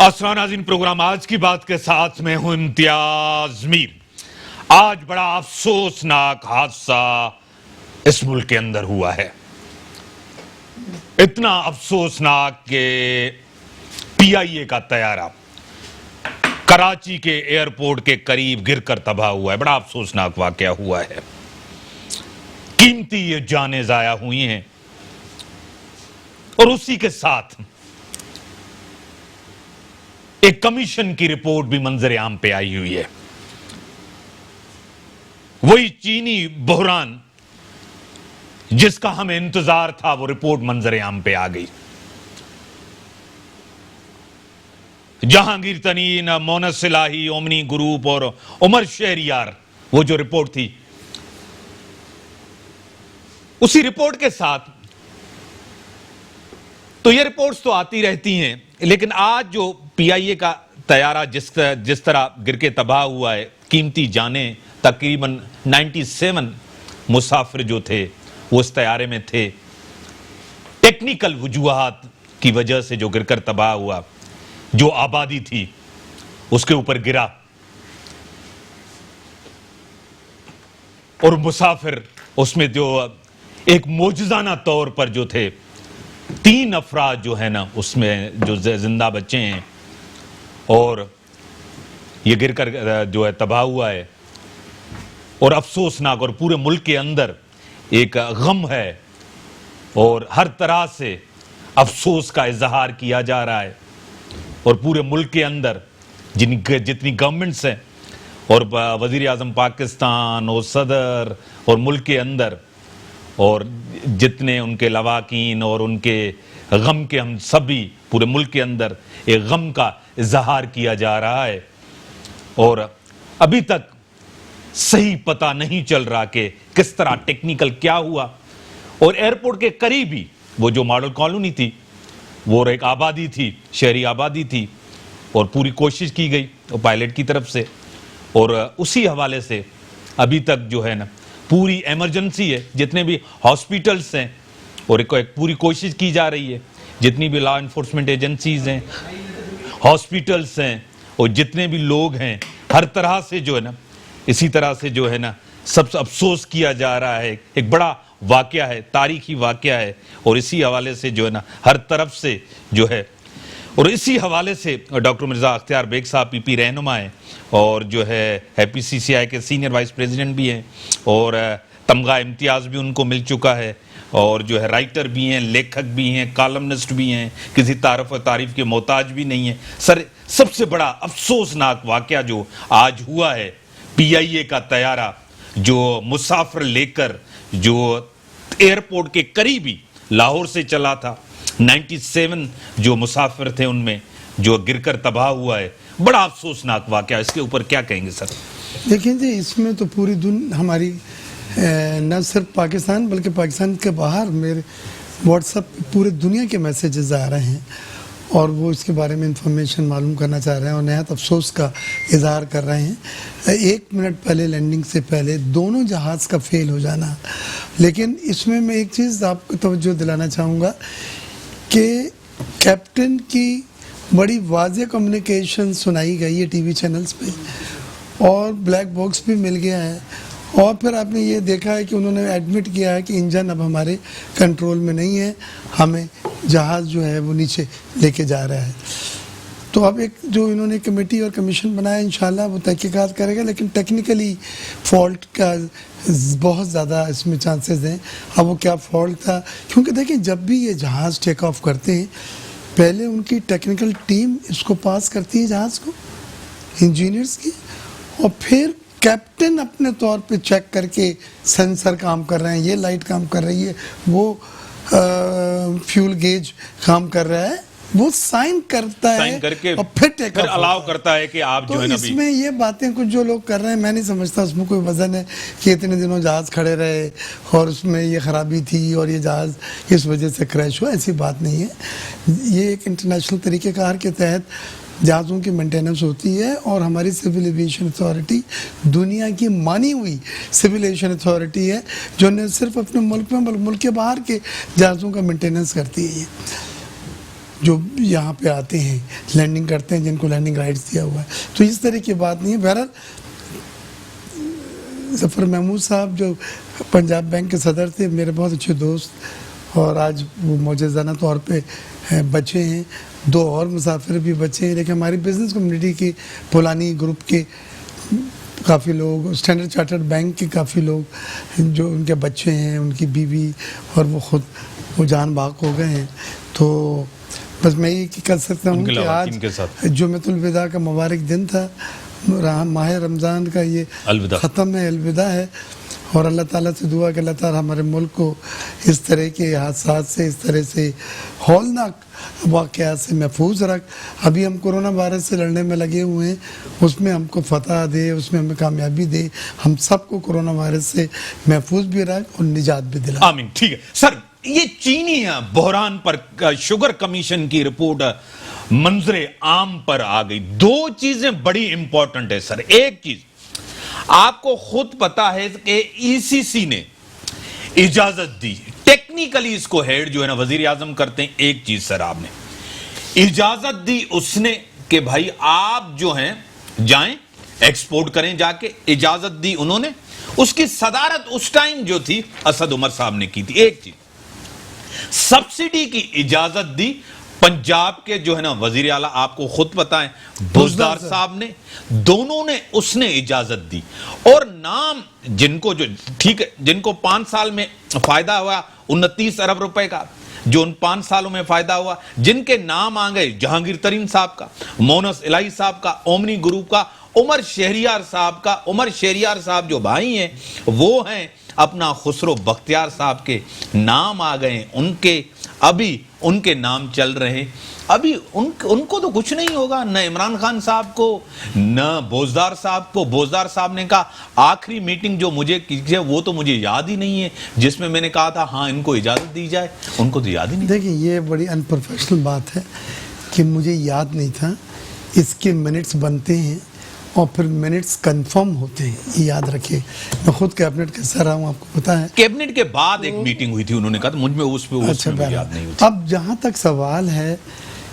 आसरा नाज़रीन, प्रोग्राम आज की बात के साथ में हूं इम्तियाज मीर। आज बड़ा अफसोसनाक हादसा इस मुल्क के अंदर हुआ है। इतना अफसोसनाक कि पीआईए का तैयारा कराची के एयरपोर्ट के करीब गिरकर तबाह हुआ है। बड़ा अफसोसनाक वाकया हुआ है। कीमती ये जानें जाया हुई हैं और उसी के साथ एक कमीशन की रिपोर्ट भी मंजर आम पे आई हुई है। वही चीनी बहरान जिसका हमें इंतजार था, वो रिपोर्ट मंजर आम पे आ गई। जहांगीर तरीन, मोनस सिलाही, ओमनी ग्रुप और उमर शहरियार, वो जो रिपोर्ट थी, उसी रिपोर्ट के साथ तो ये रिपोर्ट्स तो आती रहती हैं, लेकिन आज जो पीआईए का तैयारा जिस तरह गिर के तबाह हुआ है, कीमती जानें तकरीबन 97 मुसाफिर जो थे वो उस तैयारे में थे। टेक्निकल वजूहात की वजह से जो गिरकर तबाह हुआ, जो आबादी थी उसके ऊपर गिरा और मुसाफिर उसमें जो एक मौजज़ाना तौर पर जो थे, 3 अफराद जो है ना उसमें जो जिंदा बच्चे हैं और ये गिरकर जो है तबाह हुआ है। और अफसोसनाक, और पूरे मुल्क के अंदर एक गम है और हर तरह से अफसोस का इजहार किया जा रहा है। और पूरे मुल्क के अंदर जितनी गवर्नमेंट्स हैं और वजीर आज़म पाकिस्तान और सदर और मुल्क के अंदर और जितने उनके लवाकीन और उनके गम के हम सभी पूरे मुल्क के अंदर एक गम का इजहार किया जा रहा है। और अभी तक सही पता नहीं चल रहा कि किस तरह टेक्निकल क्या हुआ। और एयरपोर्ट के करीब ही वो जो मॉडल कॉलोनी थी, वो एक आबादी थी, शहरी आबादी थी, और पूरी कोशिश की गई और पायलट की तरफ से, और उसी हवाले से अभी तक जो है ना पूरी इमरजेंसी है। जितने भी हॉस्पिटल्स हैं और एक पूरी कोशिश की जा रही है, जितनी भी लॉ इन्फोर्समेंट एजेंसीज हैं, हॉस्पिटल्स हैं और जितने भी लोग हैं, हर तरह से जो है ना इसी तरह से जो है ना सबसे अफसोस किया जा रहा है। एक बड़ा वाकया है, तारीखी वाकया है, और इसी हवाले से जो है ना हर तरफ से जो है, और इसी हवाले से डॉक्टर मिर्ज़ा अख्तियार बेग साहब पीपी रहनुमा हैं और जो है पीसीसीआई के सीनियर वाइस प्रेसिडेंट भी हैं, और तमगा इम्तियाज़ भी उनको मिल चुका है, और जो है राइटर भी हैं, लेखक भी हैं, कॉलमनिस्ट भी हैं, किसी तारफ़ और तारीफ़ के मोहताज भी नहीं है। सर, सबसे बड़ा अफसोसनाक वाकया जो आज हुआ है, पीआईए का तैयारा जो मुसाफिर लेकर जो एयरपोर्ट के करीब ही लाहौर से चला था, 97 जो मुसाफिर थे उनमें जो गिरकर तबाह हुआ है। बड़ा अफसोसनाक वाकया, इसके ऊपर क्या कहेंगे सर? देखिए जी, इसमें तो पूरी हमारी न सिर्फ पाकिस्तान बल्कि पाकिस्तान के बाहर मेरे व्हाट्सएप पे पूरे दुनिया के मैसेजेस आ रहे हैं और वो इसके बारे में इंफॉर्मेशन मालूम करना चाह रहे हैं और नहायत अफसोस का इजहार कर रहे हैं। 1 मिनट पहले लैंडिंग से पहले दोनों जहाज़ का फेल हो जाना। लेकिन इसमें मैं एक चीज़ आपको तवज्जो दिलाना चाहूँगा कि कैप्टन की बड़ी वाज़ेह कम्युनिकेशन सुनाई गई है टीवी चैनल्स पे, और ब्लैक बॉक्स भी मिल गया है, और फिर आपने ये देखा है कि उन्होंने एडमिट किया है कि इंजन अब हमारे कंट्रोल में नहीं है, हमें जहाज़ जो है वो नीचे लेके जा रहा है। तो अब एक जो इन्होंने कमेटी और कमीशन बनाया, इंशाल्लाह वो तहकीकात करेगा, लेकिन टेक्निकली फॉल्ट का बहुत ज़्यादा इसमें चांसेस हैं। अब वो क्या फॉल्ट था, क्योंकि देखिए जब भी ये जहाज़ टेक ऑफ करते हैं, पहले उनकी टेक्निकल टीम इसको पास करती है जहाज़ को, इंजीनियर्स की, और फिर कैप्टन अपने तौर पे चेक करके सेंसर काम कर रहे हैं, ये लाइट काम कर रही है, वो फ्यूल गेज काम कर रहा है, वो साइन करता है करके और फिर अलाउ करता है कि आप तो जो है ना इसमें ये बातें कुछ जो लोग कर रहे हैं, मैं नहीं समझता उसमें कोई वजन है कि इतने दिनों जहाज़ खड़े रहे और उसमें ये ख़राबी थी और ये जहाज़ इस वजह से क्रैश हुआ। ऐसी बात नहीं है। ये एक इंटरनेशनल तरीक़ेकार के तहत जहाज़ों की मेंटेनेंस होती है, और हमारी सिविल एविएशन अथॉरिटी दुनिया की मानी हुई सिविल एविएशन अथॉरिटी है, जो न सिर्फ अपने मुल्क में बल्कि मुल्क के बाहर के जहाज़ों का मेंटेनेंस करती है। जो यहाँ पे आते हैं लैंडिंग करते हैं, जिनको लैंडिंग राइट्स दिया हुआ है। तो इस तरह की बात नहीं है। बहरहाल जफ़र महमूद साहब जो पंजाब बैंक के सदर थे, मेरे बहुत अच्छे दोस्त, और आज वो मौजूदाना तौर पे बचे हैं। 2 और मुसाफिर भी बचे हैं, लेकिन हमारी बिज़नेस कम्युनिटी की पुलानी ग्रुप के काफ़ी लोग, स्टैंडर्ड चार्टर्ड बैंक के काफ़ी लोग, जो उनके बच्चे हैं, उनकी बीवी और वो खुद वो जान बाग हो गए हैं। तो बस मैं ये कह सकता हूँ कि आज जुम्मतुल विदा का मुबारक दिन था, माह रमज़ान का ये ख़त्म है, अलविदा है। और अल्लाह ताला से दुआ कि अल्लाह ताला हमारे मुल्क को इस तरह के हादसात से, इस तरह से हौलनाक वाक़यात से महफूज रख। अभी हम कोरोना वायरस से लड़ने में लगे हुए हैं, उसमें हमको फतह दे, उसमें हमें कामयाबी दे, हम सबको कोरोना वायरस से महफूज भी रख और निजात भी दिला। आमीन। ठीक है सर, ये चीनी बहरान पर शुगर कमीशन की रिपोर्ट मंजरे आम पर आ गई। 2 चीजें बड़ी इंपॉर्टेंट है सर। एक चीज आपको खुद पता है कि ईसीसी ने इजाजत दी, टेक्निकली इसको हेड जो है ना वजीर आजम करते हैं। एक चीज सर, आपने इजाजत दी उसने कि भाई आप जो हैं जाएं एक्सपोर्ट करें, जाके इजाजत दी उन्होंने। उसकी सदारत उस टाइम जो थी असद उमर साहब ने की थी। एक चीज, सब्सिडी की इजाजत दी पंजाब के जो है ना वजीर आला, आपको खुद पता है, बुजदार साहब ने, दोनों ने उसने इजाजत दी। और नाम जिनको जो ठीक है, जिनको 5 साल में फायदा हुआ 29 अरब रुपए का, जो उन 5 सालों में फायदा हुआ, जिनके नाम आ गए जहांगीर तरीन साहब का, मोनस इलाही साहब का, ओमनी ग्रुप का, उमर शहरियार साहब का। उमर शहरियार साहब जो भाई हैं वो हैं अपना खुसरो बख्तियार साहब के नाम आ गए, उनके अभी उनके नाम चल रहे। अभी उनको तो कुछ नहीं होगा, न इमरान खान साहब को, न बोजदार साहब को। बोजदार साहब ने कहा, आखिरी मीटिंग जो मुझे की वो तो मुझे याद ही नहीं है, जिसमें मैंने कहा था हाँ इनको इजाजत दी जाए, उनको तो याद ही नहीं। देखिए ये बड़ी अनप्रोफेशनल बात है कि मुझे याद नहीं था। इसके मिनट्स बनते हैं और फिर मिनट्स कंफर्म होते हैं, ये याद रखिए। मैं खुद कैबिनेट का सर हूँ, आपको पता है। कैबिनेट के बाद एक मीटिंग हुई थी, उन्होंने कहा मुझ में उस पे अच्छा याद नहीं होती। अब जहाँ तक सवाल है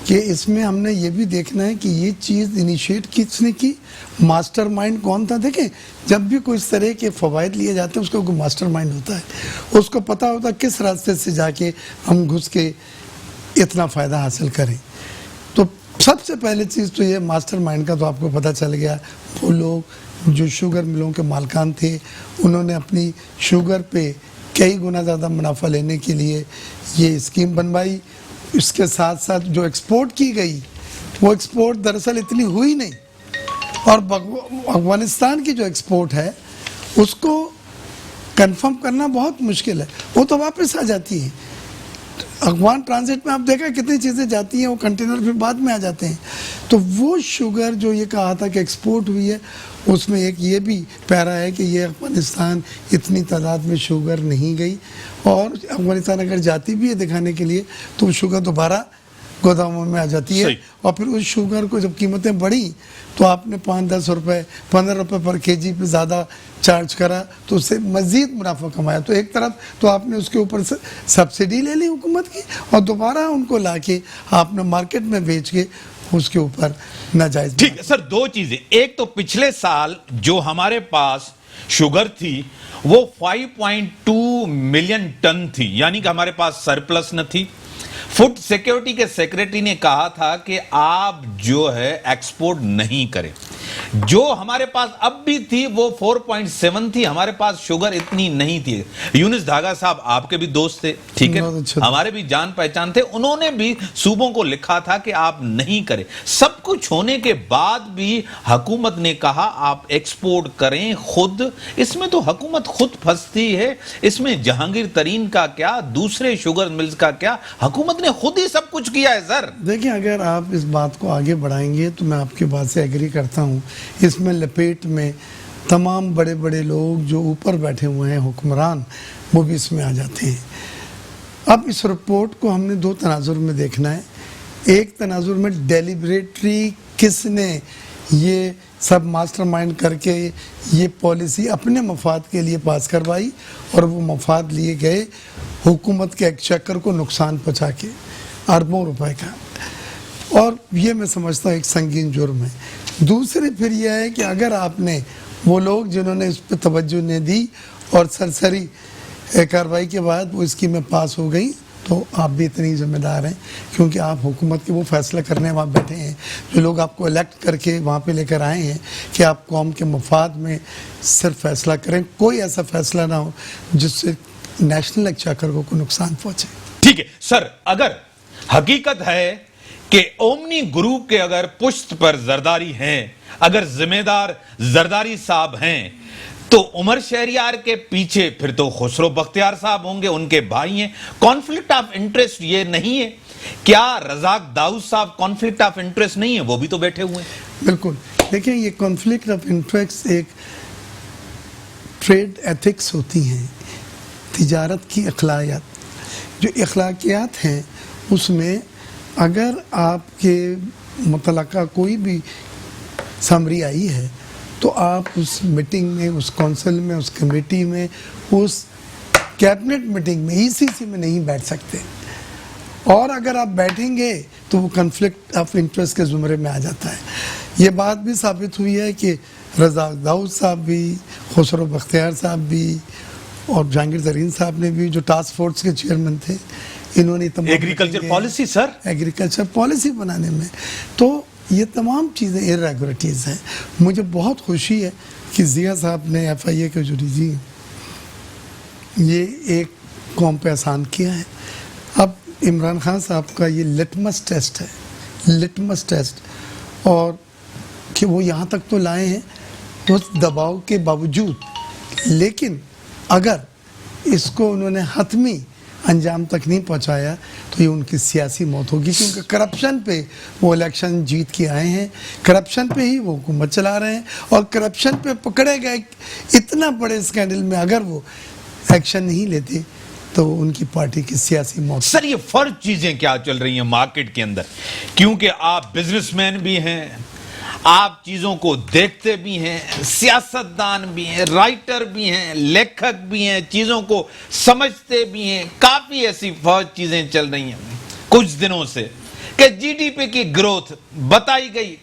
कि इसमें हमने ये भी देखना है कि ये चीज़ इनिशिएट किसने की, मास्टरमाइंड कौन था। देखें, जब भी कोई इस तरह के फवायद लिए जाते हैं उसका कोई मास्टरमाइंड होता है, उसको पता होता है किस रास्ते से जाके हम घुस के इतना फ़ायदा हासिल करें। तो सबसे पहले चीज़ तो ये मास्टरमाइंड का तो आपको पता चल गया। वो लोग जो शुगर मिलों के मालकान थे, उन्होंने अपनी शुगर पे कई गुना ज़्यादा मुनाफा लेने के लिए ये स्कीम बनवाई। इसके साथ साथ जो एक्सपोर्ट की गई, वो एक्सपोर्ट दरअसल इतनी हुई नहीं, और अफगानिस्तान की जो एक्सपोर्ट है उसको कंफर्म करना बहुत मुश्किल है, वो तो वापस आ जाती है। अफगान ट्रांजिट में आप देखा कितनी चीज़ें जाती हैं, वो कंटेनर फिर बाद में आ जाते हैं। तो वो शुगर जो ये कहा था कि एक्सपोर्ट हुई है, उसमें एक ये भी पैरा है कि ये अफगानिस्तान इतनी तादाद में शुगर नहीं गई, और अफगानिस्तान अगर जाती भी है दिखाने के लिए तो शुगर दोबारा गोदामों में आ जाती है। और फिर उस शुगर को जब कीमतें बढ़ी तो आपने 5-10 रुपये 15 रुपये पर केजी पे ज़्यादा चार्ज करा, तो उससे मज़ीद मुनाफा कमाया। तो एक तरफ तो आपने उसके ऊपर से सब्सिडी ले ली हुकूमत की, और दोबारा उनको लाके आपने मार्केट में बेच के उसके ऊपर नाजायज। ठीक है सर, 2 चीजें। एक तो पिछले साल जो हमारे पास शुगर थी वो 5.2 मिलियन टन थी, यानी कि हमारे पास सरप्लस न थी। फूड सिक्योरिटी के सेक्रेटरी ने कहा था कि आप जो है एक्सपोर्ट नहीं करें। जो हमारे पास अब भी थी वो 4.7 थी, हमारे पास शुगर इतनी नहीं थी। यूनिस धागा साहब आपके भी दोस्त थे, ठीक है, हमारे भी जान पहचान थे, उन्होंने भी सूबों को लिखा था कि आप नहीं करें। सब कुछ होने के बाद भी हुकूमत ने कहा आप एक्सपोर्ट करें खुद। इसमें तो हुकूमत खुद फंसती है, इसमें जहांगीर तरीन का क्या, दूसरे शुगर मिल्स का क्या, हुकूमत ने खुद ही सब कुछ किया है सर। देखिए, अगर आप इस बात को आगे बढ़ाएंगे तो मैं आपकी बात से एग्री करता हूँ। इसमें लपेट में तमाम बड़े बड़े लोग जो ऊपर बैठे हुए हैं हुक्मरान, वो भी इसमें आ जाते हैं। अब इस रिपोर्ट को हमने 2 तनाजुर में देखना है। एक तनाजुर में डेलिबरेटली किसने ये सब मास्टरमाइंड करके ये पॉलिसी अपने मफाद के लिए पास करवाई, और वो मफाद लिए गए हुकूमत के एक्सचेकर को नुकसान पहुँचा के अरबों रुपए का। और ये मैं समझता हूँ एक संगीन जुर्म है। दूसरी फिर यह है कि अगर आपने वो लोग जिन्होंने इस पर तवज्जो नहीं दी और सरसरी कार्रवाई के बाद वो स्कीमें पास हो गई, तो आप भी इतनी जिम्मेदार हैं क्योंकि आप हुकूमत के वो फैसला करने वहाँ बैठे हैं। जो लोग आपको इलेक्ट करके वहाँ पे लेकर आए हैं कि आप कौम के मफाद में सिर्फ फैसला करें, कोई ऐसा फैसला ना हो जिससे नेशनल एक्चेकर को नुकसान पहुँचे। ठीक है सर, अगर हकीकत है कि ओमनी ग्रुप के अगर पुश्त पर जरदारी हैं, अगर जिम्मेदार जरदारी साहब हैं, तो उमर शहरियार के पीछे फिर तो खुसरो बख्तियार साहब होंगे, उनके भाई हैं। कॉन्फ्लिक्ट ऑफ इंटरेस्ट ये नहीं है क्या? रजाक दाऊद साहब कॉन्फ्लिक्ट ऑफ इंटरेस्ट नहीं है? वो भी तो बैठे हुए हैं। बिल्कुल, देखिए ये कॉन्फ्लिक्ट ऑफ इंटरेस्ट एक ट्रेड एथिक्स होती हैं, तिजारत की अखलाकियात। जो अखलाकियात हैं उसमें अगर आपके मुतलका कोई भी समरी आई है तो आप उस मीटिंग में, उस काउंसिल में, उस कमेटी में, उस कैबिनेट मीटिंग में, ईसीसी में नहीं बैठ सकते। और अगर आप बैठेंगे तो वो कॉन्फ्लिक्ट ऑफ इंटरेस्ट के ज़ुमरे में आ जाता है। ये बात भी साबित हुई है कि रज़ाक दाऊद साहब भी, खुसरो बख्तियार साहब भी और जहांगीर तरीन साहब ने भी, जो टास्क फोर्स के चेयरमैन थे, इन्होंने agriculture policy sir, agriculture policy बनाने में, तो ये तमाम चीज़ें इरेगुलरिटीज़ हैं। मुझे बहुत खुशी है कि जिया साहब ने FIA के जो रिजी ये एक कौम पे आसान किया है। अब इमरान खान साहब का ये लिटमस टेस्ट है, लिटमस टेस्ट, और कि वो यहाँ तक तो लाए हैं तो दबाव के बावजूद, लेकिन अगर इसको उन्होंने हतमी अंजाम तक नहीं पहुंचाया तो ये उनकी सियासी मौत होगी, क्योंकि करप्शन पे वो इलेक्शन जीत के आए हैं, करप्शन पे ही वो हुकूमत चला रहे हैं, और करप्शन पे पकड़े गए इतना बड़े स्कैंडल में अगर वो एक्शन नहीं लेते तो उनकी पार्टी की सियासी मौत। सर ये फर्ज चीजें क्या चल रही हैं मार्केट के अंदर, क्योंकि आप बिजनेसमैन भी हैं, आप चीजों को देखते भी हैं, सियासतदान भी हैं, राइटर भी हैं, लेखक भी हैं, चीजों को समझते भी हैं। काफी ऐसी फौज चीजें चल रही हैं कुछ दिनों से कि जीडीपी की ग्रोथ बताई गई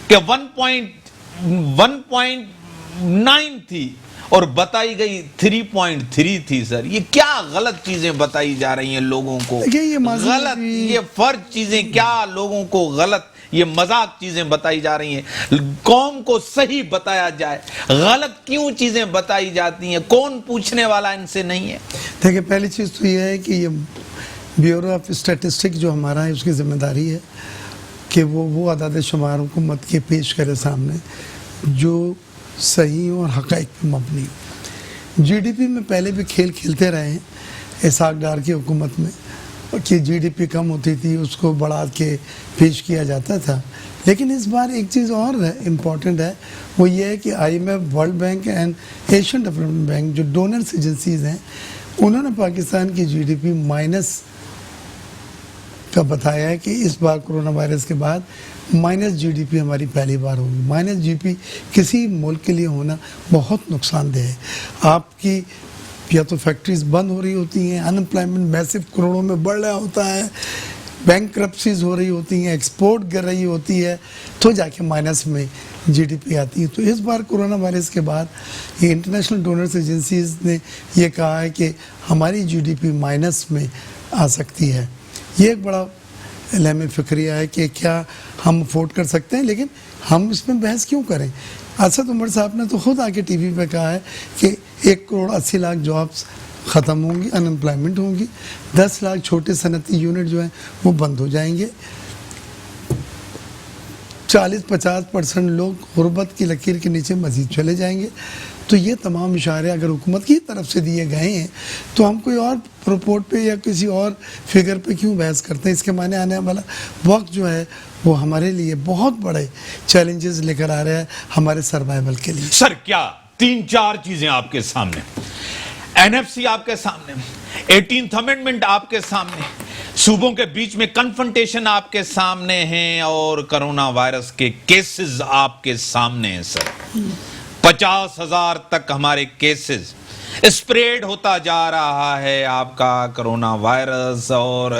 कि 1.9 थी और बताई गई 3.3 थी। सर ये क्या गलत चीजें बताई जा रही हैं लोगों को, गलत, ये फर्ज चीजें क्या लोगों को गलत, ये मजाक चीजें बताई जा रही हैं। कौम को सही बताया जाए, गलत क्यों चीजें बताई जाती हैं? कौन पूछने वाला इनसे नहीं है? देखिए पहली चीज तो यह है कि ये ब्यूरो ऑफ स्टैटिस्टिक्स जो हमारा है उसकी जिम्मेदारी है कि वो अदाद शुमार हुकूमत के पेश करे सामने जो सही और हक़ाइक़ पे मबनी हो। GDP में पहले भी खेल खेलते रहे हैं इसाक डार की हुकूमत में कि GDP कम होती थी उसको बढ़ा के पेश किया जाता था, लेकिन इस बार एक चीज़ और है इम्पॉर्टेंट है, वो ये है कि IMF, world bank and Asian development bank जो डोनर्स एजेंसीज हैं उन्होंने पाकिस्तान की GDP माइनस का बताया है कि इस बार कोरोना वायरस के बाद माइनस GDP हमारी पहली बार होगी। माइनस GDP किसी मुल्क के लिए होना बहुत नुकसानदेह है। आपकी या तो फैक्ट्रीज बंद हो रही होती हैं, अनएम्प्लॉयमेंट मैसिव करोड़ों में बढ़ रहा होता है, बैंकरप्सीज हो रही होती हैं, एक्सपोर्ट गिर रही होती है, तो जाके माइनस में GDP आती है। तो इस बार कोरोना वायरस के बाद ये इंटरनेशनल डोनर्स एजेंसीज ने ये कहा है कि हमारी GDP माइनस में आ सकती है। ये एक बड़ा लहम फ़िक्रिया है कि क्या हम अफोर्ड कर सकते हैं, लेकिन हम इसमें बहस क्यों करें? असद उमर साहब ने तो खुद आके TV पे कहा है कि 1,80,00,000 जॉब्स ख़त्म होंगी, अनएम्प्लॉयमेंट होंगी, 10 लाख छोटे सनती यूनिट जो हैं वो बंद हो जाएंगे, 40-50% लोग गुर्बत की लकीर के नीचे मज़ीद चले जाएंगे। तो ये तमाम इशारे अगर हुकूमत की तरफ से दिए गए हैं तो हम कोई और रिपोर्ट पे या किसी और फिगर पे क्यों बहस करते हैं? इसके माने आने वाला वक्त जो है वो हमारे लिए बहुत बड़े चैलेंजेस लेकर आ रहा है हमारे सर्वाइवल के लिए। सर क्या 3-4 चीजें आपके सामने, NFC आपके सामने, 18th अमेंडमेंट आपके सामने, सूबों के बीच में कन्फ्रंटेशन आपके सामने हैं और कोरोना वायरस के केसेस आपके सामने हैं। सर 50,000 तक हमारे केसेस स्प्रेड होता जा रहा है आपका कोरोना वायरस, और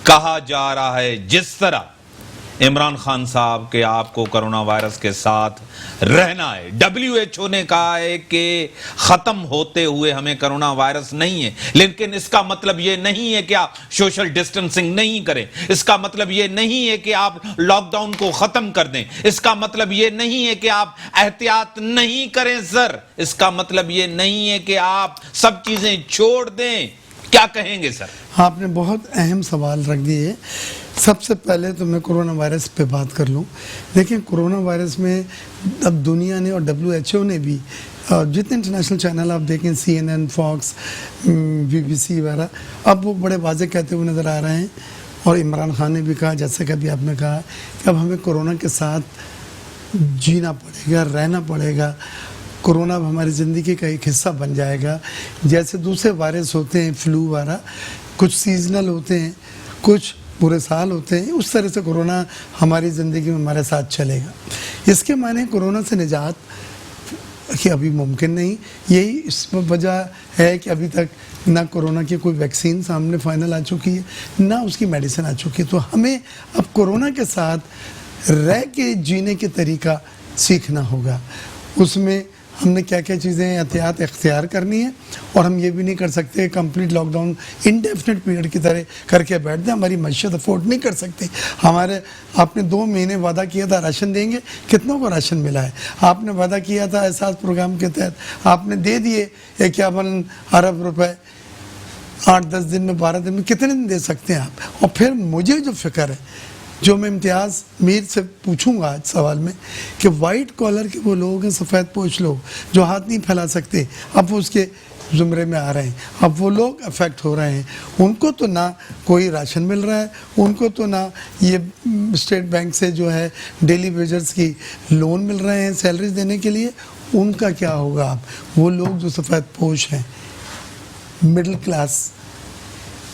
कहा जा रहा है जिस तरह इमरान खान साहब के आपको कोरोना वायरस के साथ रहना है। WHO ने कहा है कि खत्म होते हुए हमें कोरोना वायरस नहीं है, लेकिन इसका मतलब ये नहीं है कि आप सोशल डिस्टेंसिंग नहीं करें, इसका मतलब ये नहीं है कि आप लॉकडाउन को खत्म कर दें, इसका मतलब ये नहीं है कि आप एहतियात नहीं करें सर, इसका मतलब ये नहीं है कि आप सब चीजें छोड़ दें। क्या कहेंगे सर? आपने बहुत अहम सवाल रख दिए। सबसे पहले तो मैं कोरोना वायरस पे बात कर लूँ। देखिए, कोरोना वायरस में अब दुनिया ने और WHO ने भी जितने इंटरनेशनल चैनल आप देखें, CNN, फॉक्स, BBC वगैरह, अब वो बड़े वाज़ेह कहते हुए नज़र आ रहे हैं। और इमरान खान ने भी कहा, जैसे कि अभी आपने कहा, कि अब हमें कोरोना के साथ जीना पड़ेगा, रहना पड़ेगा। कोरोना अब हमारी ज़िंदगी का एक हिस्सा बन जाएगा। जैसे दूसरे वायरस होते हैं, फ्लू वगैरह, कुछ सीजनल होते हैं, कुछ पूरे साल होते हैं, उस तरह से कोरोना हमारी ज़िंदगी में हमारे साथ चलेगा। इसके माने कोरोना से निजात कि अभी मुमकिन नहीं। यही इस वजह है कि अभी तक ना कोरोना की कोई वैक्सीन सामने फाइनल आ चुकी है, ना उसकी मेडिसिन आ चुकी है। तो हमें अब कोरोना के साथ रह के जीने के तरीका सीखना होगा। उसमें हमने क्या क्या चीज़ें एहतियात इख्तियार करनी है, और हम ये भी नहीं कर सकते कंप्लीट लॉकडाउन इंडेफिनिट पीरियड की तरह करके बैठ जाए। हमारी मईशत अफोर्ड नहीं कर सकते। हमारे आपने 2 महीने वादा किया था राशन देंगे, कितनों को राशन मिला है? आपने वादा किया था एहसास प्रोग्राम के तहत, आपने दे दिए 51 अरब रुपए 8-10 दिन में, 12 दिन में, कितने दिन दे सकते हैं आप? और फिर मुझे जो फिक्र है, जो मैं इम्तियाज़ मीर से पूछूंगा आज सवाल में, कि वाइट कॉलर के वो लोग हैं, सफ़ेद पोश लोग जो हाथ नहीं फैला सकते, अब वो उसके ज़ुमरे में आ रहे हैं। अब वो लोग अफेक्ट हो रहे हैं। उनको तो ना कोई राशन मिल रहा है, उनको तो ना ये स्टेट बैंक से जो है डेली वेजर्स की लोन मिल रहे हैं सैलरीज देने के लिए। उनका क्या होगा? आप वो लोग जो सफ़ेद पोश हैं, मिडिल क्लास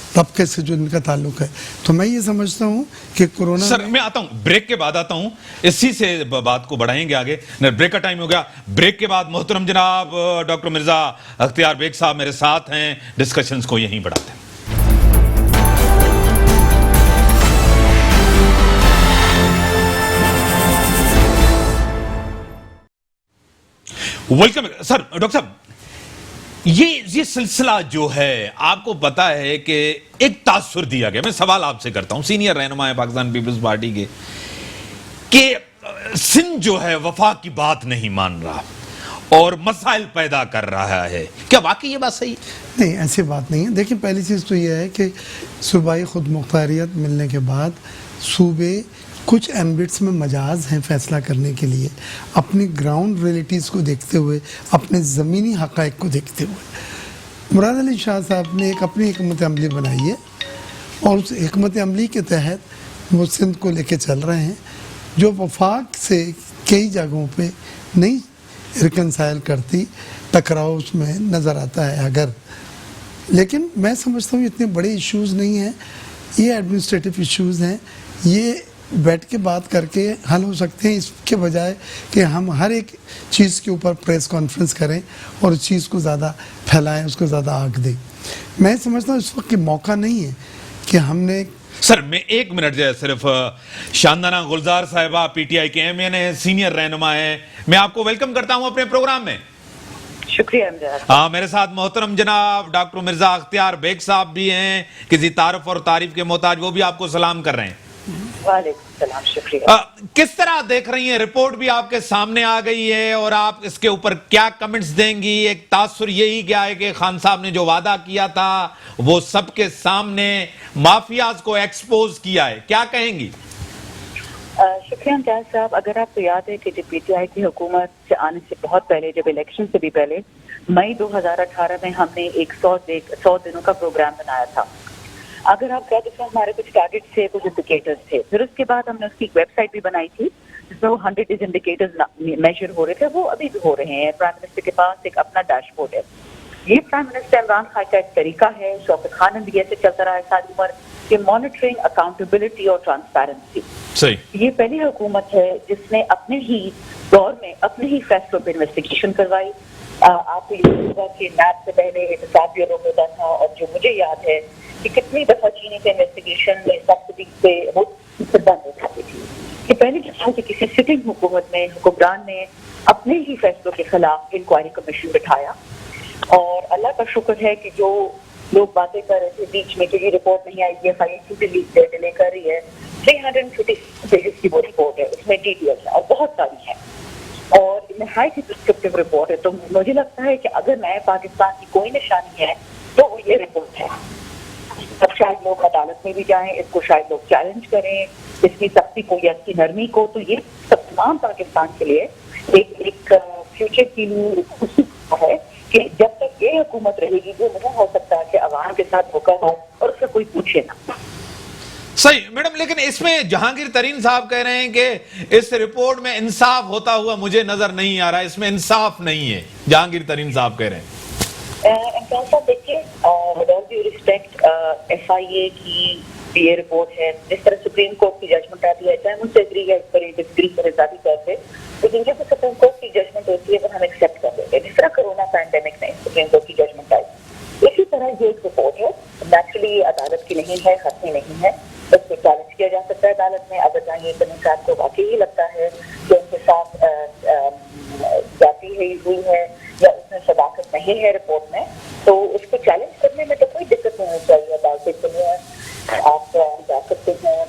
तबके से जो इनका ताल्लुक है। तो मैं ये समझता हूँ कि कोरोना, सर मैं आता हूँ, ब्रेक के बाद आता हूँ, इसी से बात को बढ़ाएंगे आगे। ब्रेक का टाइम हो गया। ब्रेक के बाद मोहतरम जनाब डॉक्टर मिर्जा अख्तियार बेग साहब मेरे साथ हैं, डिस्कशंस को यहीं बढ़ाते हैं। Welcome sir. डॉक्टर साहब, ये सिलसिला जो है, आपको पता है कि एक तासुर दिया गया, मैं सवाल आपसे करता हूं, सीनियर रहनुमा है पाकिस्तान पीपल्स पार्टी के, कि सिंध जो है वफाक की बात नहीं मान रहा और मसाइल पैदा कर रहा है। क्या वाकई ये बात सही है? नहीं, ऐसी बात नहीं है। देखिए, पहली चीज़ तो यह है कि सूबाई खुद मुख्तारियत मिलने के बाद सूबे कुछ एम्बिट्स में मजाज हैं फैसला करने के लिए, अपनी ग्राउंड रियलिटीज़ को देखते हुए, अपने ज़मीनी हक़ाइक़ को देखते हुए। मुराद अली शाह साहब ने एक अपनी हिकमत अमली बनाई है, और उस हिकमत अमली के तहत वो सिंध को लेके चल रहे हैं, जो वफाक से कई जगहों पे नहीं रिकनसाइल करती, टकराव उसमें नज़र आता है अगर। लेकिन मैं समझता हूँ इतने बड़े इश्यूज़ नहीं हैं, ये एडमिनिस्ट्रेटिव इश्यूज़ हैं, ये बैठ के बात करके हल हो सकते हैं, इसके बजाय कि हम हर एक चीज़ के ऊपर प्रेस कॉन्फ्रेंस करें और उस चीज़ को ज़्यादा फैलाएं, उसको ज़्यादा आग दें। मैं समझता हूँ इस वक्त मौका नहीं है कि हमने। सर मैं 1 मिनट जो है सिर्फ, शानदाना गुलजार साहिबा PTI के MN है, सीनियर रहनुमा है, मैं आपको वेलकम करता हूं अपने प्रोग्राम में। शुक्रिया। मेरे साथ मोहतरम जनाब डॉक्टर मिर्जा अख्तियार बेग साहब भी हैं, किसी तारुफ और तारीफ के मोहताज, वो भी आपको सलाम कर रहे हैं। वालेकुम सलाम, शुक्रिया। किस तरह देख रही हैं? रिपोर्ट भी आपके सामने आ गई है, और आप इसके ऊपर क्या कमेंट्स देंगी? एक तासुर यही क्या है कि खान साहब ने जो वादा किया था वो सबके सामने माफियाज को एक्सपोज किया है, क्या कहेंगी? शुक्रिया इम्तियाज साहब। अगर आपको याद है कि जब PTI की हुकूमत से आने से बहुत पहले, जब इलेक्शन से भी पहले, मई 2018 में हमने एक 100 दिनों का प्रोग्राम बनाया था। अगर आप कहते हैं हमारे कुछ टारगेट थे, कुछ इंडिकेटर्स थे, फिर उसके बाद हमने उसकी एक वेबसाइट भी बनाई थी जिसमें वो 100 डेज इंडिकेटर्स मेजर हो रहे थे, वो अभी भी हो रहे हैं। प्राइम मिनिस्टर के पास एक अपना डैशबोर्ड है। ये प्राइम मिनिस्टर इमरान खान का एक तरीका है, शौकत खान भी ऐसे चलता रहा है सारी उम्र, कि मॉनिटरिंग, अकाउंटेबिलिटी और ट्रांसपेरेंसी। सही। ये पहली हुकूमत है जिसने अपने ही दौर में अपने ही फैसलों पर इन्वेस्टिगेशन करवाई। आपको ये होगा कि नैब से पहले एहतसाब ब्यूरो होता था, और जो मुझे याद है कि कितनी दफा चीनी के इन्वेस्टिगेशन में सब्सिडी पे बंद हो जाती थी। हुक्मरान ने अपने ही फैसलों के खिलाफ इंक्वायरी कमीशन बिठाया। और अल्लाह का शुक्र है कि जो लोग बातें कर रहे थे बीच में कि ये रिपोर्ट नहीं आई, डिले कर रही है, 350 पेजेस की वो रिपोर्ट है, उसमें डिटेल्स है और बहुत सारी है और निहायत ही प्रिस्क्रिप्टिव रिपोर्ट है। तो मुझे लगता है कि अगर नए पाकिस्तान की कोई निशानी है तो वो ये रिपोर्ट है। अब शायद लोग अदालत में भी जाएं, इसको शायद लोग चैलेंज करें, इसकी सख्ती को या इसकी नरमी को, तो ये सब तमाम पाकिस्तान के लिए एक फ्यूचर की खुशी है कि जब तक ये हुकूमत रहेगी जो नहीं हो सकता कि अवाम के साथ धोखा हो और उससे कोई पूछे ना। सही मैडम, लेकिन इसमें जहांगीर तरीन साहब कह रहे हैं कि इस रिपोर्ट में इंसाफ होता हुआ मुझे नजर नहीं आ रहा है, इसमें इंसाफ नहीं है, जहांगीर तरीन साहब कह रहे हैं। देखिए, with all due respect, FIA की ये रिपोर्ट है, जिस तरह सुप्रीम कोर्ट की जजमेंट आती है, चाहे मुझसे एग्री या डिसएग्री करें जाती तौर पे, लेकिन जब सुप्रीम कोर्ट की जजमेंट होती है वो हम एक्सेप्ट कर लेते हैं। जिस तरह कोरोना पैंडेमिक में सुप्रीम कोर्ट की जजमेंट आई, इसी तरह ये एक रिपोर्ट है, नेचुरली अदालत की नहीं है, हक में नहीं है, इसको चैलेंज किया जा सकता है अदालत में। अगर चाहिए तमीम साहब को वाकई ही लगता है कि उनके साथ जाती हुई है या उसमें सदाकत नहीं है रिपोर्ट में, तो उसको चैलेंज करने में तो कोई दिक्कत नहीं होनी चाहिए। अदालत के लिए आप जा सकते हैं,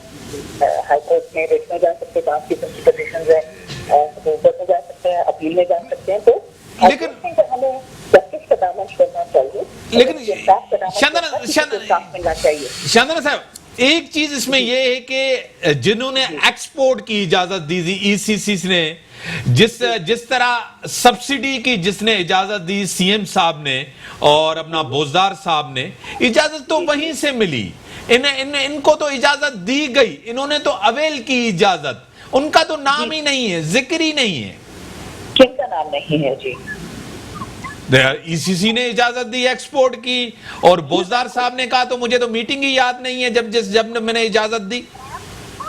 हाई कोर्ट में रेट में जा सकते हैं, आपकी पोजिशन है, सुप्रीम कोर्ट में जा सकते हैं, अपील में जा सकते हैं। तो लेकिन हमें जस्टिस का दामन छोड़ना चाहिए, लेकिन मिलना चाहिए। शांतना साहब, एक चीज इसमें यह है कि जिन्होंने एक्सपोर्ट की इजाजत दी थी ECC ने, जिस तरह सब्सिडी की जिसने इजाजत दी CM साहब ने और अपना बोजदार साहब ने, इजाजत तो वहीं से मिली। इनको तो इजाजत दी गई, इन्होंने तो अवेल की इजाजत, उनका तो नाम ही नहीं है, जिक्र ही नहीं है। किनका नाम नहीं है जी? ECC ने इजाजत दी एक्सपोर्ट की और बोजदार साहब ने कहा तो मुझे तो मीटिंग ही याद नहीं है जब मैंने इजाजत दी।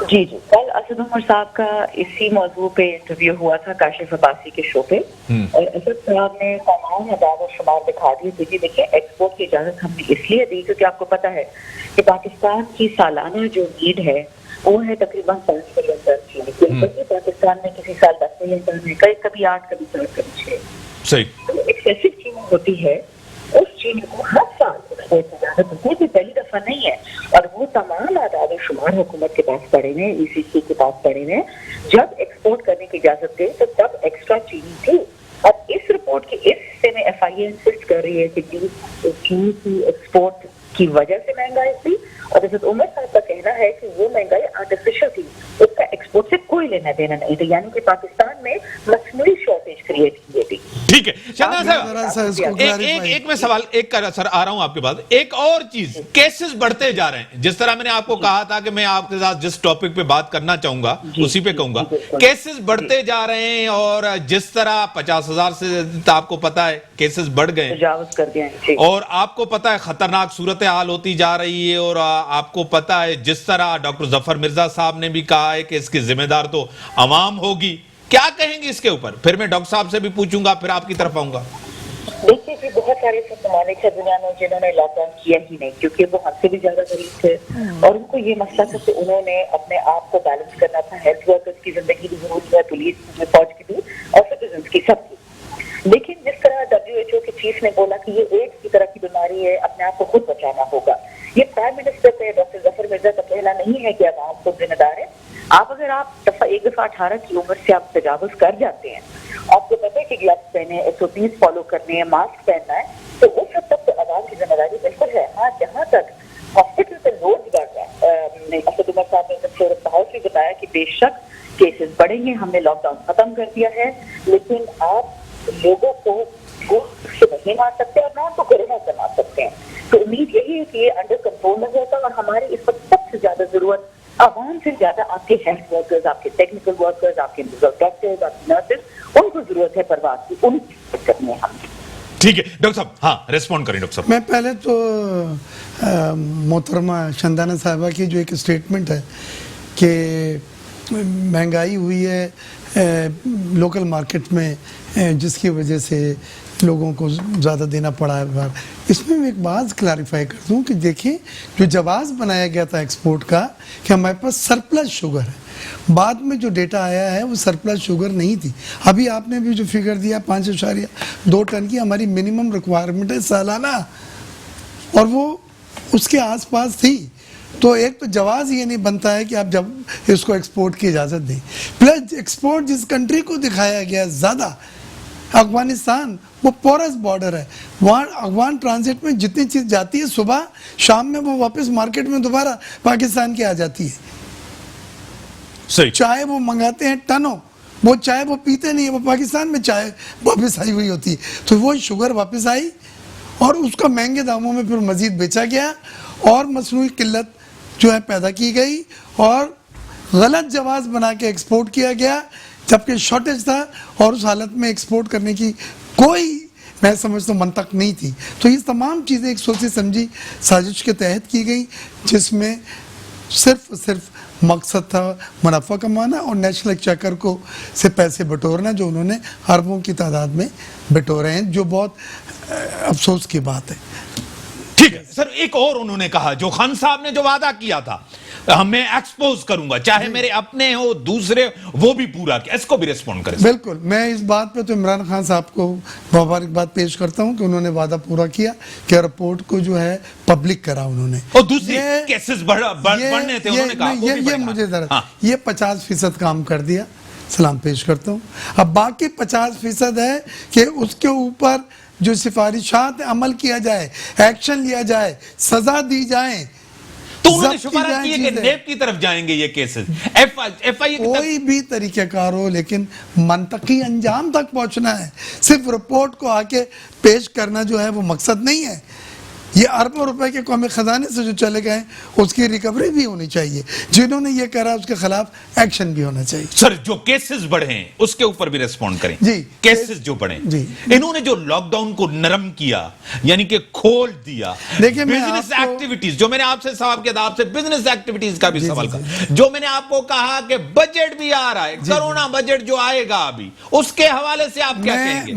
जी, कल असद उमर साहब का इसी मौजू पे इंटरव्यू हुआ था काशिफ अब्बासी के शो पे, और असद साहब ने तमाम अदाद और शुमार दिखा दिए थे। देखिए, एक्सपोर्ट की इजाजत हमने इसलिए दी क्योंकि आपको पता है कि पाकिस्तान की सालाना जो नीड है वो है तकरीबन 5 मिलियन टन चीनी। पाकिस्तान में किसी साल 10 मिलियन टन है, कभी 8, कभी 7, कभी 6। सही एक्सेसिव चीनी होती है, उस चीनी को हर साल एक्सपोर्ट की इजाजत होती है, कोई पहली दफा नहीं है। और वो तमाम आदाद और शुमार हुकूमत के पास पड़े हुए, ECC के पास पड़े हुए। जब एक्सपोर्ट करने की इजाजत दी तो तब एक्स्ट्रा चीनी थी। अब इस रिपोर्ट के इस हिस्से में FIA इंसिस्ट कर रही है कि चीनी की एक्सपोर्ट की वजह से महंगाई थी, और असद उमर साहब का कहना है कि वो महंगाई आर्टिफिशियल थी, उसका एक्सपोर्ट से कोई लेना देना नहीं था, यानी कि पाकिस्तान में मसनूई शॉर्टेज क्रिएट की थी। ठीक है शांतना साहब, एक मैं सवाल एक कर सर आ रहा हूं आपके पास। एक और चीज, केसेस बढ़ते जा रहे हैं, जिस तरह मैंने आपको कहा था कि मैं आपके साथ जिस टॉपिक पे बात करना चाहूंगा उसी पे कहूंगा। केसेस बढ़ते जा रहे हैं और जिस तरह 50,000 से आपको पता है केसेस बढ़ गए, तजावुज कर दिए, और आपको पता है खतरनाक सूरत हाल होती जा रही है, और आपको पता है जिस तरह डॉक्टर जफर मिर्जा साहब ने भी कहा है कि इसकी जिम्मेदार तो अवाम होगी। क्या कहेंगे इसके ऊपर? फिर मैं डॉक्टर साहब से भी पूछूंगा, फिर आपकी तरफ आऊंगा। देखिए जी, बहुत सारे ऐसे ममालिक है दुनिया में जिन्होंने लॉकडाउन किया ही नहीं, क्योंकि वो हमसे भी ज्यादा गरीब थे और उनको ये मसला था कि उन्होंने अपने आप को बैलेंस करना था। हेल्थ वर्कर्स की जिंदगी भी जरूरी है, पुलिस की, फौज की भी, और सिटीजन की, सबकी। लेकिन जिस तरह WHO के चीफ ने बोला कि ये एड्स की तरह की बीमारी है, अपने आप को खुद बचाना होगा, ये प्राइम मिनिस्टर पे डॉक्टर जफर मिर्जा का कहना नहीं है कि आवाम खुद जिम्मेदार है। अगर आप एक दफा 18 की उम्र से आप तजावुज कर जाते हैं, आपको पता है कि ग्लव्स पहने, SOPs फॉलो करने हैं, मास्क पहनना है, तो उस हद तक तो आवाम की जिम्मेदारी बिल्कुल है। हाँ, जहाँ तक हॉस्पिटल पे लोड बढ़ रहा है, असद उमर साहब ने भी बताया कि बेशक केसेस बढ़ेंगे, हमने लॉकडाउन खत्म कर दिया है, लेकिन आप लोगों को से नहीं मार सकते और ना उनको कोरोना से मार सकते हैं। तो उम्मीद यही है कि ये अंडर कंट्रोल में होगा, और हमारी इस वक्त सबसे ज्यादा जरूरत आवाम से ज्यादा आपके हेल्थ वर्कर्स, आपके टेक्निकल वर्कर्स, आपके डॉक्टर्स, आपके नर्सेज, उनको जरूरत है परवाज की, उनको करनी है हम। ठीक है डॉक्टर साहब, हाँ रेस्पॉन्ड करें डॉक्टर साहब। मैं पहले तो मोहतरमा शांतना साहिबा की जो एक स्टेटमेंट है कि महंगाई हुई है लोकल मार्केट में, जिसकी वजह से लोगों को ज़्यादा देना पड़ा है बाहर। इसमें मैं एक बात क्लैरिफाई कर दूं कि देखें, जो जवाब बनाया गया था एक्सपोर्ट का कि हमारे पास सरप्लस शुगर है, बाद में जो डेटा आया है वो सरप्लस शुगर नहीं थी। अभी आपने भी जो फिगर दिया 5.2 टन की हमारी मिनिमम रिक्वायरमेंट है सालाना, और वो उसके आसपास थी। तो एक तो जवाब ये नहीं बनता है कि आप जब इसको एक्सपोर्ट की इजाज़त दें, प्लस एक्सपोर्ट जिस कंट्री को दिखाया गया ज़्यादा, अफगानिस्तान, वो पोरस बॉर्डर है, वहाँ अफगान ट्रांजिट में जितनी चीज़ जाती है सुबह शाम में वो वापस मार्केट में दोबारा पाकिस्तान की आ जाती है। सही। चाय वो मंगाते हैं टनों, वो चाय वो पीते नहीं है, वो पाकिस्तान में चाय वापस आई हुई होती है। तो वो शुगर वापस आई और उसका महंगे दामों में फिर मजीद बेचा गया और मसनूई किल्लत जो है पैदा की गई और गलत जवाब बना के एक्सपोर्ट किया गया, जबकि शॉर्टेज था और उस हालत में एक्सपोर्ट करने की कोई, मैं समझता हूँ, मंतक नहीं थी। तो ये तमाम चीज़ें एक सोची समझी साजिश के तहत की गई, जिसमें सिर्फ मकसद था मुनाफा कमाना और नेशनल एक्सचेकर को से पैसे बटोरना, जो उन्होंने अरबों की तादाद में बटोरे हैं, जो बहुत अफसोस की बात है। ठीक है सर, एक और उन्होंने कहा, जो खान साहब ने जो वादा किया था मैं एक्सपोज करूंगा, चाहे मेरे अपने हो दूसरे, वो भी पूरा किया, इसको भी रिस्पॉन्ड करें। बिल्कुल, मैं इस बात पे तो इमरान खान साहब को मुबारकबाद पेश करता हूं कि उन्होंने वादा पूरा किया कि रिपोर्ट को जो है पब्लिक करा उन्होंने। और दूसरे केसेस बढ़ने थे, उन्होंने कहा ये मुझे जरा ये 50% काम कर दिया, सलाम पेश करता हूँ। अब बाकी 50% है कि उसके ऊपर जो सिफारिशात अमल किया जाए, एक्शन लिया जाए, सजा दी जाए। तो उन्होंने शुमारत की है कि नेब की तरफ जाएंगे ये केसेस, एफआईए कोई भी तरीकेकार हो, लेकिन मंतकी अंजाम तक पहुंचना है। सिर्फ रिपोर्ट को आके पेश करना जो है वो मकसद नहीं है। ये अरबों रुपए के कौमी खजाने से जो चले गए उसकी रिकवरी भी होनी चाहिए। जिन्होंने ये करा उसके खिलाफ एक्शन भी होना चाहिए। सर, जो केसेस बढ़े हैं उसके ऊपर भी रिस्पॉन्ड करें जी। केसेस जो बढ़े जी, इन्होंने जो लॉकडाउन को नरम किया, यानी कि खोल दिया, देखिए बिजनेस एक्टिविटीज, जो मैंने आपसे सवाल किया था, आपसे बिजनेस एक्टिविटीज का भी सवाल किया, जो मैंने आपको कहा कि बजट भी आ रहा है, कोरोना बजट जो आएगा अभी, उसके हवाले से आप क्या कहेंगे?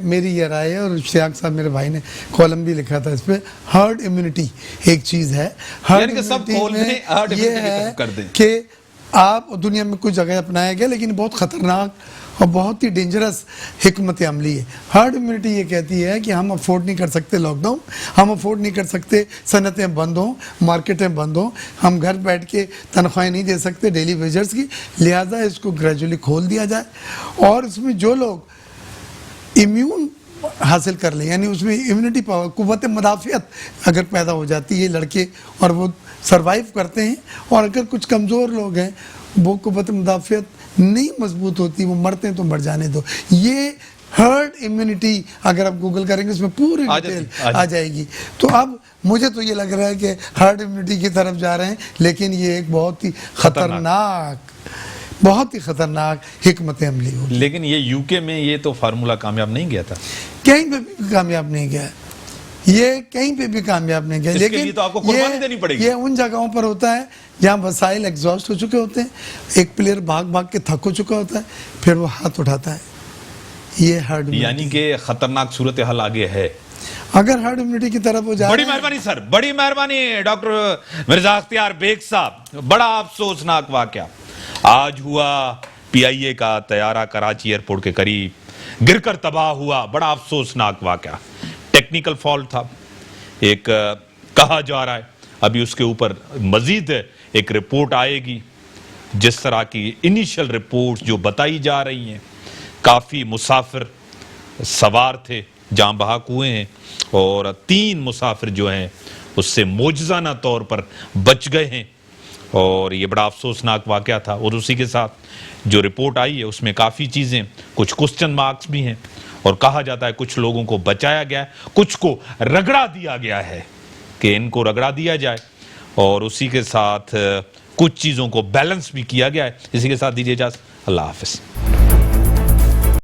मेरी ये राय है, और इश्तियाक साहब मेरे भाई ने कॉलम भी लिखा था इस पे, हर्ड इम्यूनिटी एक चीज है। हर्ड इम्यूनिटी ये है कि आप दुनिया में कुछ जगह अपनाया गया, लेकिन बहुत खतरनाक और बहुत ही डेंजरस हिकमत अमली है। हर्ड इम्यूनिटी ये कहती है कि हम अफोर्ड नहीं कर सकते लॉकडाउन, हम अफोर्ड नहीं कर सकते सनतें बंद हों, मार्केटें बंद हों, हम घर बैठ के तनख्वाहें नहीं दे सकते डेली वेजर्स की, लिहाजा इसको ग्रेजुअली खोल दिया जाए। और इसमें जो लोग इम्यून हासिल कर ले, यानी उसमें इम्यूनिटी पावर, कुव्वत मदाफियत अगर पैदा हो जाती है लड़के और वो सरवाइव करते हैं, और अगर कुछ कमज़ोर लोग हैं वो कुव्वत मदाफियत नहीं मजबूत होती, वो मरते हैं तो मर जाने दो। ये हर्ड इम्यूनिटी अगर आप गूगल करेंगे उसमें पूरी डिटेल आ जाएगी। तो अब मुझे तो ये लग रहा है कि हर्ड इम्यूनिटी की तरफ जा रहे हैं, लेकिन ये एक बहुत ही खतरनाक हिकमत अमली होगी। लेकिन ये यूके में ये तो फार्मूला कामयाब नहीं गया था, कहीं पे भी कामयाब नहीं गया, ये कहीं पे भी कामयाब नहीं गया। लेकिन तो आपको कुर्बानी देनी पड़ेगी। ये उन जगहों पर होता है जहाँ वसाइल एग्जॉस्ट हो चुके होते हैं, एक प्लेयर भाग भाग के थक हो चुका होता है, फिर वो हाथ उठाता है। ये हर्ड, यानी कि खतरनाक सूरत हाल आगे है अगर हर्ड इम्यूनिटी की तरफ हो जाए। बड़ी मेहरबानी सर, बड़ी मेहरबानी डॉक्टर मिर्जा अख्तियार बेग साहब। बड़ा अफसोसनाक वाकया आज हुआ, पीआईए का तैयारा कराची एयरपोर्ट के करीब गिरकर तबाह हुआ। बड़ा अफसोसनाक वाकया, टेक्निकल फॉल्ट था, एक कहा जा रहा है, अभी उसके ऊपर मजीद एक रिपोर्ट आएगी। जिस तरह की इनिशियल रिपोर्ट जो बताई जा रही हैं, काफ़ी मुसाफिर सवार थे, जान बहक हुए हैं, और 3 मुसाफिर जो हैं उससे मौजज़ाना तौर पर बच गए हैं, और ये बड़ा अफसोसनाक वाकया था। और उसी के साथ जो रिपोर्ट आई है उसमें काफ़ी चीज़ें, कुछ क्वेश्चन मार्क्स भी हैं, और कहा जाता है कुछ लोगों को बचाया गया है, कुछ को रगड़ा दिया गया है कि इनको रगड़ा दिया जाए, और उसी के साथ कुछ चीज़ों को बैलेंस भी किया गया है। इसी के साथ दीजिए इजाज़त, अल्लाह हाफ़िज़।